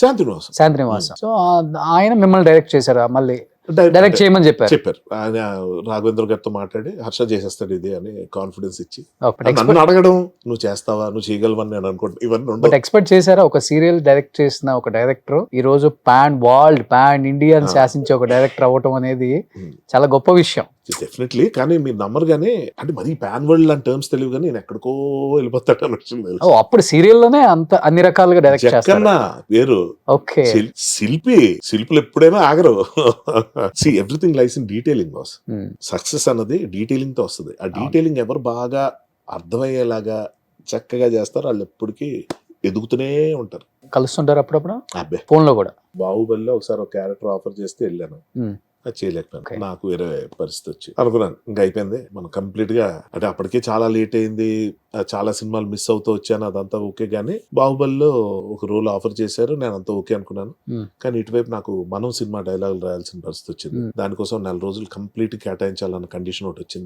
Shanti Nivasam. So ఆయన మిమ్మల్ని direct చేశారా మళ్ళీ? డైరెక్ట్ చేయమని చెప్పారు. ఆయన రాఘవేంద్ర గారితో మాట్లాడి హర్ష చేసేస్తాడు ఇది అని కాన్ఫిడెన్స్ ఇచ్చి, నన్ను అడగడం నువ్వు చేస్తావా, నువ్వు చేయగలవని నేను అనుకుంటా. ఇవన్నీ బట్ ఎక్స్పెక్ట్ చేశారా ఒక సీరియల్ డైరెక్ట్ చేసిన ఒక డైరెక్టర్ ఈ రోజు పాన్ ఇండియన్ శాసించే ఒక డైరెక్టర్ అవ్వటం అనేది చాలా గొప్ప విషయం. డెఫినెట్లీ. కానీ మీరు నమ్మరు గానీ, అంటే మరి పాన్ వరల్డ్ అని టర్మ్స్ తెలియదు కానీ నేను ఎక్కడికో వెళ్ళిపోతాడు అని వచ్చింది. అప్పుడు సీరియల్లోనే అంత అన్ని రకాలుగా డైరెక్ట్ చేస్తాను వేరు. ఓకే, శిల్పులు ఎప్పుడైనా ఆగరు. Everything lies in detailing boss. Success అన్నది డీటెయిలింగ్ తో వస్తుంది. ఆ డీటెయిలింగ్ ఎవరు బాగా అర్థమయ్యేలాగా చక్కగా చేస్తారు వాళ్ళు ఎప్పటికీ ఎదుగుతూనే ఉంటారు. కలుస్తుంటారు అప్పుడప్పుడు అబ్బే. ఫోన్ లో కూడా. బాహుబలిలో ఒకసారి ఒక క్యారెక్టర్ ఆఫర్ చేస్తే వెళ్ళాను, అది చేయలేకపోయాను. నాకు వేరే పరిస్థితి వచ్చి అనుకున్నాను ఇంకా అయిపోయింది మనం కంప్లీట్ గా. అంటే అప్పటికే చాలా లేట్ అయింది, చాలా సినిమాలు మిస్ అవుతూ వచ్చాను, అదంతా ఓకే. గానీ బాహుబలిలో ఒక రోల్ ఆఫర్ చేశారు, నేను అంతా ఓకే అనుకున్నాను. కానీ ఇటువైపు నాకు మనం సినిమా డైలాగులు రాయాల్సిన పరిస్థితి వచ్చింది. దానికోసం 4 రోజులు కంప్లీట్ కేటాయించాలన్న కండిషన్ ఒకటి వచ్చింది.